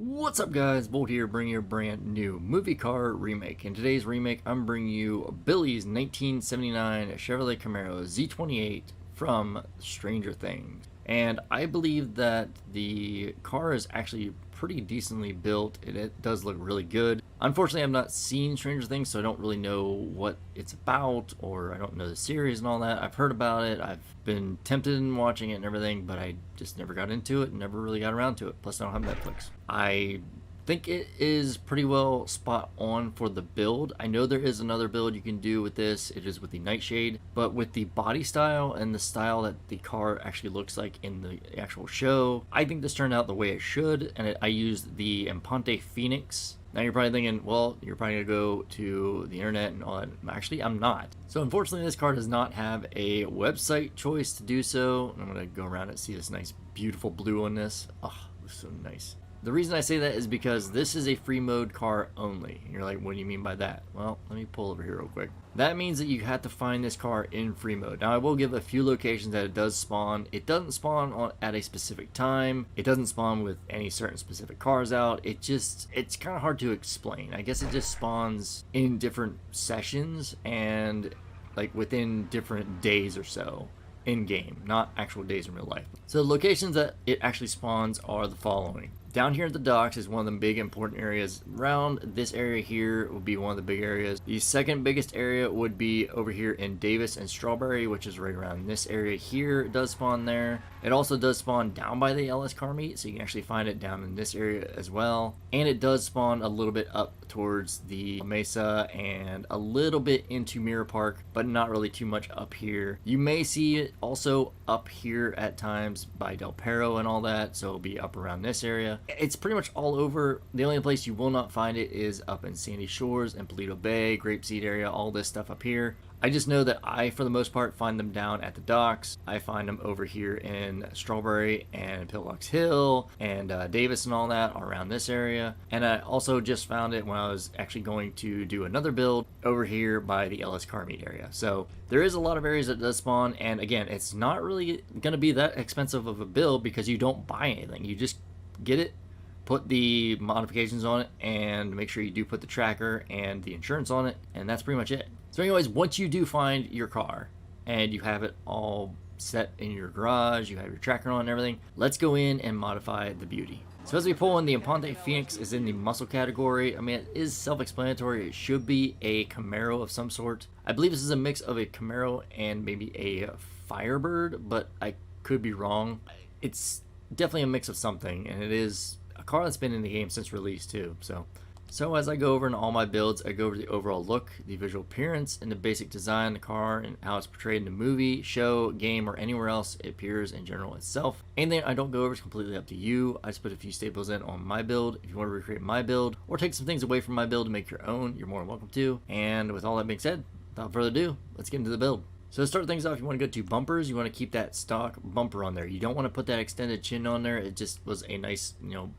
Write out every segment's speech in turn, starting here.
What's up guys, Bolt here bringing you a brand new movie car remake. In today's remake, I'm bringing you Billy's 1979 Chevrolet Camaro Z28 from Stranger Things. And I believe that the car is actually pretty decently built and it does look really good. Unfortunately, I've not seen Stranger Things, so I don't really know what it's about, or I don't know the series and all that. I've heard about it, I've been tempted in watching it and everything, but I just never got into it and never really got around to it. Plus, I don't have Netflix. I think it is pretty well spot on for the build. I know there is another build you can do with this. It is with the Nightshade, but with the body style and the style that the car actually looks like in the actual show, I think this turned out the way it should, and I used the Empante Phoenix. Now you're probably thinking, well, you're probably gonna go to the internet and all that. Actually, I'm not. So unfortunately, this car does not have a website choice to do so. I'm gonna go around and see this nice, beautiful blue on this. Oh, it looks so nice. The reason I say that is because this is a free mode car only. And you're like, what do you mean by that? Well, let me pull over here real quick. That means that you have to find this car in free mode. Now I will give a few locations that it does spawn. It doesn't spawn at a specific time. It doesn't spawn with any certain specific cars out. It's kind of hard to explain. I guess it just spawns in different sessions and like within different days or so in game, not actual days in real life. So the locations that it actually spawns are the following. Down here at the docks is one of the big important areas. Around this area here would be one of the big areas. The second biggest area would be over here in Davis and Strawberry, which is right around this area here. It does spawn there. It also does spawn down by the LS car meet, so you can actually find it down in this area as well. And it does spawn a little bit up towards the Mesa and a little bit into Mirror Park, but not really too much up here. You may see it also up here at times by Del Perro and all that, so it'll be up around this area. It's pretty much all over. The only place you will not find it is up in Sandy Shores and Paleto Bay, Grapeseed area, all this stuff up here. I just know that I, for the most part, find them down at the docks. I find them over here in Strawberry and Pillbox Hill and Davis and all that around this area. And I also just found it when I was actually going to do another build over here by the LS car meet area. So there is a lot of areas that does spawn. And again, it's not really going to be that expensive of a build because you don't buy anything. You just get it, put the modifications on it, and make sure you do put the tracker and the insurance on it, and that's pretty much it. So anyways, once you do find your car and you have it all set in your garage, you have your tracker on and everything, let's go in and modify the beauty. So as we pull in, the Empante Phoenix is in the muscle category. I mean, it is self-explanatory. It should be a Camaro of some sort. I believe this is a mix of a Camaro and maybe a Firebird, but I could be wrong. It's definitely a mix of something, and it is a car that's been in the game since release too. So as I go over in all my builds, I go over the overall look, the visual appearance, and the basic design of the car and how it's portrayed in the movie, show, game, or anywhere else it appears in general itself. Anything I don't go over is completely up to you. I just put a few staples in on my build. If you want to recreate my build or take some things away from my build to make your own, you're more than welcome to. And with all that being said, without further ado, let's get into the build. So to start things off, you want to go to bumpers. You want to keep that stock bumper on there. You don't want to put that extended chin on there. It just was a nice,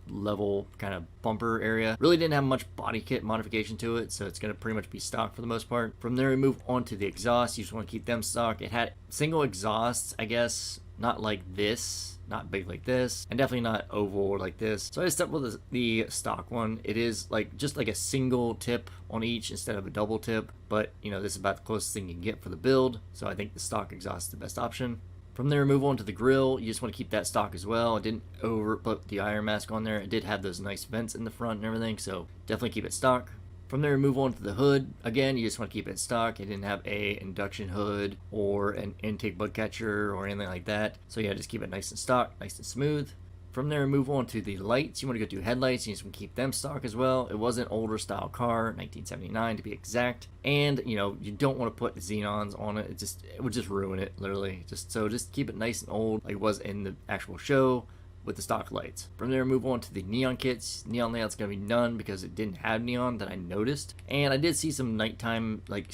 level kind of bumper area. Really didn't have much body kit modification to it, so it's going to pretty much be stock for the most part. From there, we move on to the exhaust. You just want to keep them stock. It had single exhausts, I guess, not like this. Not big like this, and definitely not oval or like this. So I just stuck with the stock one. It is just like a single tip on each instead of a double tip, but this is about the closest thing you can get for the build, so I think the stock exhaust is the best option. From there, move on to the grill. You just want to keep that stock as well. I didn't over put the iron mask on there. It did have those nice vents in the front and everything, so definitely keep it stock. From there, move on to the hood. Again, you just want to keep it stock. It didn't have a induction hood or an intake bug catcher or anything like that. So yeah, just keep it nice and stock, nice and smooth. From there, move on to the lights. You want to go to headlights. You just want to keep them stock as well. It was an older style car, 1979 to be exact. And you don't want to put xenons on it. It would just ruin it, literally. Just keep it nice and old like it was in the actual show, with the stock lights. From there, move on to the neon kits. Neon layout's gonna be none because it didn't have neon that I noticed, and I did see some nighttime like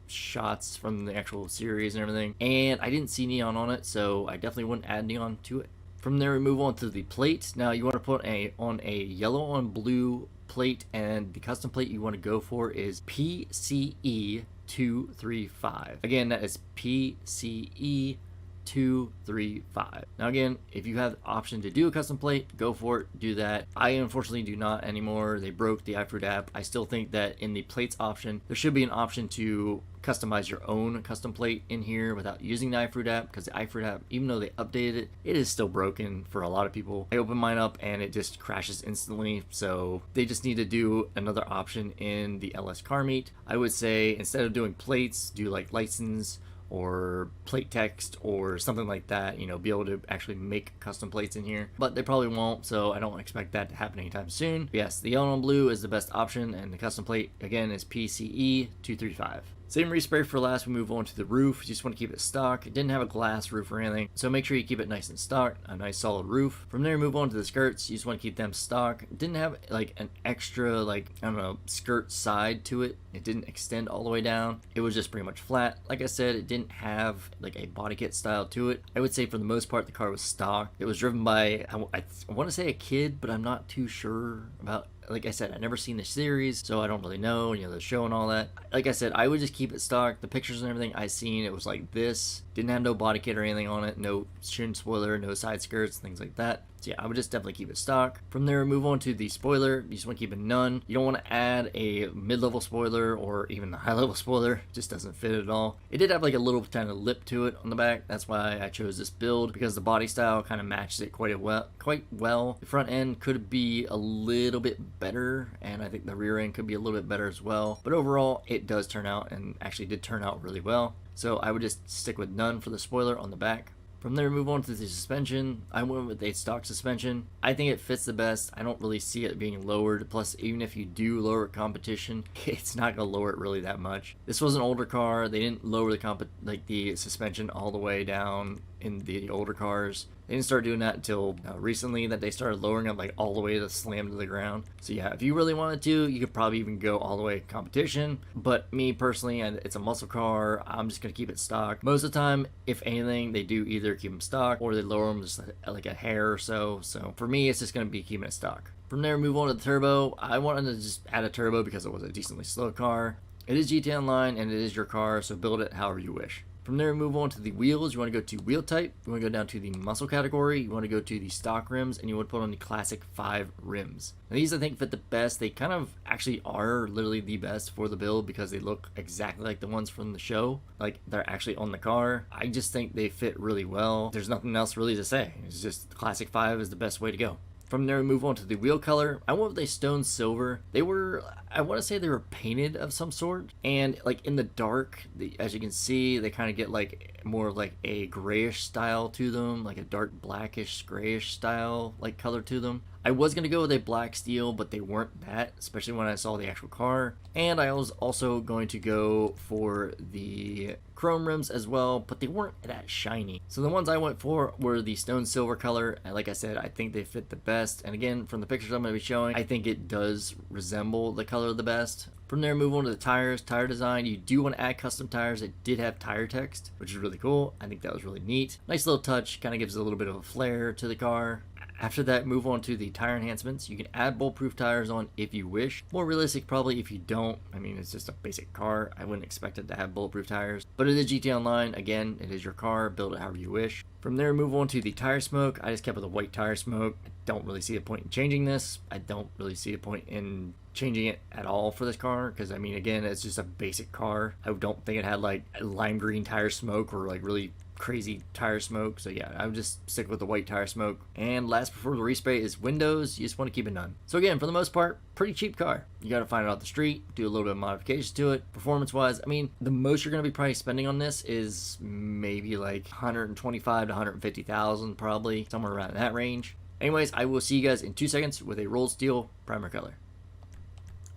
shots from the actual series and everything, and I didn't see neon on it, so I definitely wouldn't add neon to it. From there, we move on to the plate. Now you want to put on a yellow on blue plate, and the custom plate you want to go for is PCE 235. Again, that is PCE 235. Now again, if you have the option to do a custom plate, go for it, do that. I unfortunately do not anymore. They broke the iFruit app. I still think that in the plates option, there should be an option to customize your own custom plate in here without using the iFruit app, because the iFruit app, even though they updated it, it is still broken for a lot of people. I open mine up and it just crashes instantly, so they just need to do another option in the LS Car Meet. I would say instead of doing plates, do like license or plate text or something like that, you know, be able to actually make custom plates in here. But they probably won't, so I don't expect that to happen anytime soon. But yes, the yellow and blue is the best option, and the custom plate again is PCE 235. Same respray for last. We move on to the roof. You just want to keep it stock. It didn't have a glass roof or anything, so make sure you keep it nice and stock, a nice solid roof. From there, move on to the skirts. You just want to keep them stock. It didn't have like an extra, like, I don't know, skirt side to it. It didn't extend all the way down. It was just pretty much flat. Like I said, it didn't have like a body kit style to it. I would say for the most part, the car was stock. It was driven by, I want to say a kid, but I'm not too sure about. Like I said, I've never seen the series, so I don't really know, you know, the show and all that. Like I said, I would just keep it stock. The pictures and everything I seen, it was like this. Didn't have no body kit or anything on it, no shin spoiler, no side skirts, things like that. So yeah, I would just definitely keep it stock. From there, move on to the spoiler. You just want to keep it none. You don't want to add a mid-level spoiler or even a high-level spoiler. It just doesn't fit at all. It did have like a little kind of lip to it on the back. That's why I chose this build, because the body style kind of matches it quite well. The front end could be a little bit better, and I think the rear end could be a little bit better as well. But overall, it does turn out, and actually did turn out really well. So I would just stick with none for the spoiler on the back. From there, move on to the suspension. I went with a stock suspension. I think it fits the best. I don't really see it being lowered. Plus, even if you do lower competition, it's not going to lower it really that much. This was an older car. They didn't lower the suspension all the way down in the older cars. They didn't start doing that until recently, that they started lowering it like all the way to slam to the ground. So yeah, if you really wanted to, you could probably even go all the way competition. But me personally, and it's a muscle car, I'm just gonna keep it stock. Most of the time, if anything, they do either keep them stock or they lower them just like a hair or so. So for me, it's just gonna be keeping it stock. From there, move on to the turbo. I wanted to just add a turbo because it was a decently slow car. It is GT Online and it is your car, so build it however you wish. From there, move on to the wheels. You want to go to wheel type. You want to go down to the muscle category. You want to go to the stock rims, and you want to put on the classic 5 rims. Now, these I think fit the best. They kind of actually are literally the best for the build because they look exactly like the ones from the show. Like they're actually on the car. I just think they fit really well. There's nothing else really to say. It's just the classic 5 is the best way to go. From there, we move on to the wheel color. I went with a stone silver. They were, I want to say they were painted of some sort. And like in the dark, as you can see, they kind of get like more like a grayish style to them, like a dark blackish grayish style like color to them. I was going to go with a black steel, but they weren't that, especially when I saw the actual car. And I was also going to go for the chrome rims as well, but they weren't that shiny. So the ones I went for were the stone silver color. And like I said, I think they fit the best. And again, from the pictures I'm going to be showing, I think it does resemble the color the best. From there, move on to the tires. Tire design, you do want to add custom tires. It did have tire text, which is really cool. I think that was really neat. Nice little touch, kind of gives a little bit of a flair to the car. After that, move on to the tire enhancements. You can add bulletproof tires on if you wish. More realistic probably if you don't. I mean, it's just a basic car. I wouldn't expect it to have bulletproof tires. But it is GT Online. Again, it is your car. Build it however you wish. From there, move on to the tire smoke. I just kept with a white tire smoke. I don't really see a point in changing this. I don't really see a point in changing it at all for this car, because I mean, again, it's just a basic car. I don't think it had like lime green tire smoke or like really crazy tire smoke. So yeah, I would just stick with the white tire smoke. And last before the respray is windows. You just want to keep it none. So again, for the most part, pretty cheap car. You got to find it off the street, do a little bit of modifications to it. Performance wise, I mean, the most you're going to be probably spending on this is maybe like 125 to 150,000, probably somewhere around that range. Anyways, I will see you guys in 2 seconds with a rolled steel primer color.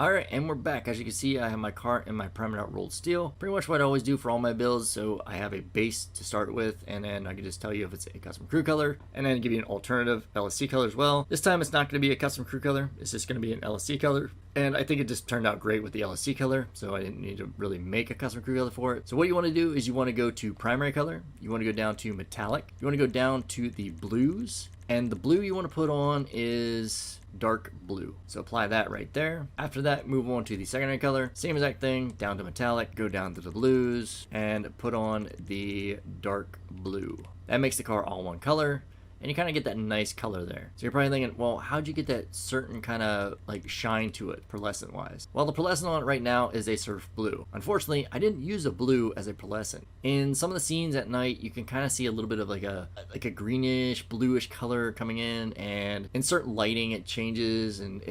Alright, and we're back. As you can see, I have my car in my primed out rolled steel. Pretty much what I always do for all my builds. So I have a base to start with, and then I can just tell you if it's a custom crew color, and then give you an alternative LSC color as well. This time it's not going to be a custom crew color. It's just going to be an LSC color. And I think it just turned out great with the LSC color, so I didn't need to really make a custom crew color for it. So what you want to do is you want to go to primary color. You want to go down to metallic. You want to go down to the blues. And the blue you want to put on is dark blue. So apply that right there. After that, move on to the secondary color. Same exact thing, down to metallic, go down to the blues, and put on the dark blue. That makes the car all one color, and you kind of get that nice color there. So you're probably thinking, well, how'd you get that certain kind of like shine to it pearlescent wise? Well, the pearlescent on it right now is a surf blue. Unfortunately, I didn't use a blue as a pearlescent. In some of the scenes at night, you can kind of see a little bit of like a greenish, bluish color coming in, and in certain lighting it changes, and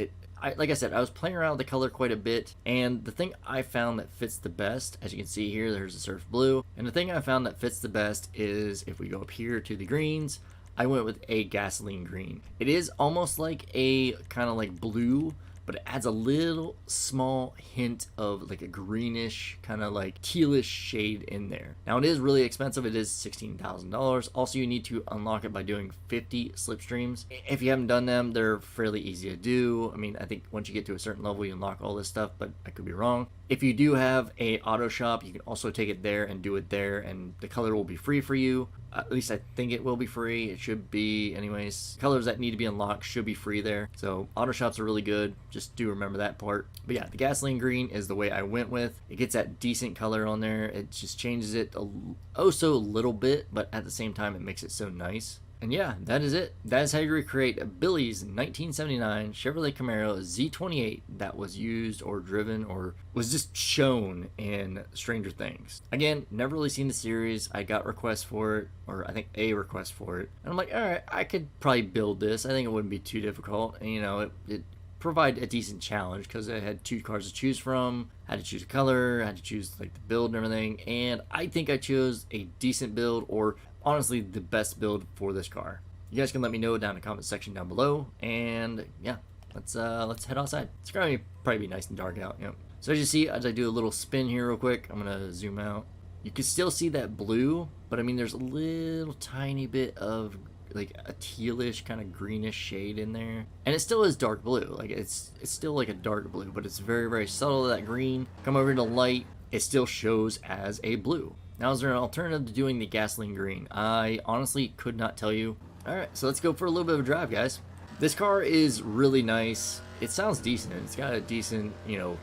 like I said, I was playing around with the color quite a bit, and the thing I found that fits the best, as you can see here, there's a surf blue, and the thing I found that fits the best is if we go up here to the greens, I went with a gasoline green. It is almost like a kind of like blue, but it adds a little small hint of like a greenish, kind of like tealish shade in there. Now it is really expensive. It is $16,000. Also, you need to unlock it by doing 50 slipstreams. If you haven't done them, they're fairly easy to do. I mean, I think once you get to a certain level, you unlock all this stuff, but I could be wrong. If you do have a auto shop, you can also take it there and do it there, and the color will be free for you. At least I think it will be free. It should be anyways. Colors that need to be unlocked should be free there. So auto shops are really good. Just do remember that part. But yeah, the gasoline green is the way I went with. It gets that decent color on there. It just changes it so little bit, but at the same time it makes it so nice. And yeah, that is it. That is how you recreate Billy's 1979 Chevrolet Camaro Z28 that was used or driven or was just shown in Stranger Things. Again, never really seen the series. I got requests for it, or I think a request for it. And I'm like, all right, I could probably build this. I think it wouldn't be too difficult. And you know, it provided a decent challenge because I had 2 cars to choose from. I had to choose a color, I had to choose like the build and everything. And I think I chose a decent build, or honestly the best build for this car. You guys can let me know down in the comment section down below, and yeah, let's head outside. It's gonna probably be nice and dark out. Yep. So as you see, as I do a little spin here real quick, I'm gonna zoom out. You can still see that blue, but I mean there's a little tiny bit of like a tealish kind of greenish shade in there, and it still is dark blue. Like it's still like a dark blue, but it's very, very subtle. That green come over to light, it still shows as a blue. Now, is there an alternative to doing the gasoline green? I honestly could not tell you. Alright, so let's go for a little bit of a drive, guys. This car is really nice. It sounds decent. It's got a decent, you know,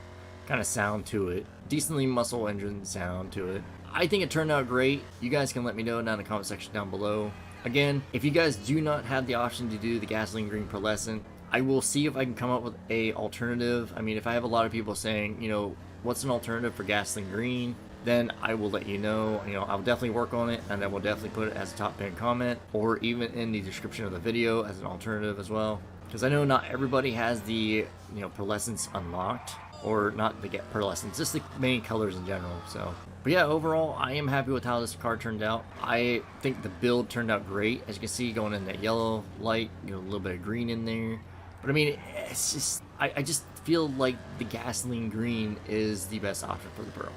kind of sound to it. Decently muscle engine sound to it. I think it turned out great. You guys can let me know down in the comment section down below. Again, if you guys do not have the option to do the gasoline green pearlescent, I will see if I can come up with a alternative. I mean, if I have a lot of people saying, you know, what's an alternative for gasoline green, then I will let you know. You know, I'll definitely work on it, and I will definitely put it as a top pinned comment, or even in the description of the video as an alternative as well. Because I know not everybody has the, you know, pearlescents unlocked, or not the pearlescents, just the main colors in general. So, but yeah, overall, I am happy with how this car turned out. I think the build turned out great. As you can see, going in that yellow light, you know, a little bit of green in there. But I mean, it's just, I just feel like the gasoline green is the best option for the Pearl.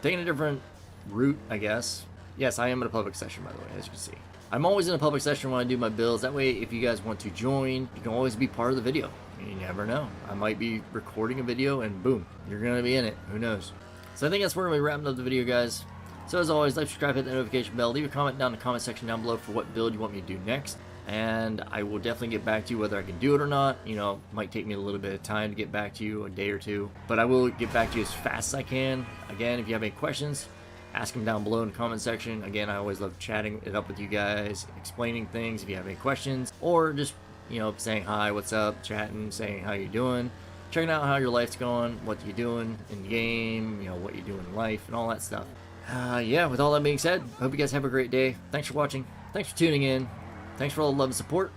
Taking a different route, I guess. Yes, I am in a public session, by the way, as you can see. I'm always in a public session when I do my builds. That way, if you guys want to join, you can always be part of the video. You never know. I might be recording a video and boom, you're going to be in it. Who knows? So I think that's where we're wrapping up the video, guys. So as always, like, subscribe, hit the notification bell. Leave a comment down in the comment section down below for what build you want me to do next. And I will definitely get back to you whether I can do it or not. You know, might take me a little bit of time to get back to you, a day or two, but I will get back to you as fast as I can. Again, if you have any questions, ask them down below in the comment section. Again, I always love chatting it up with you guys, explaining things if you have any questions, or just, you know, saying hi, what's up, chatting, saying how you doing, checking out how your life's going, what you're doing in the game, you know, what you're doing in life, and all that stuff. Yeah, with all that being said, hope you guys have a great day. Thanks for watching. Thanks for tuning in. Thanks for all the love and support,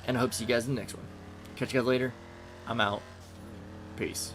and I hope to see you guys in the next one. Catch you guys later. I'm out. Peace.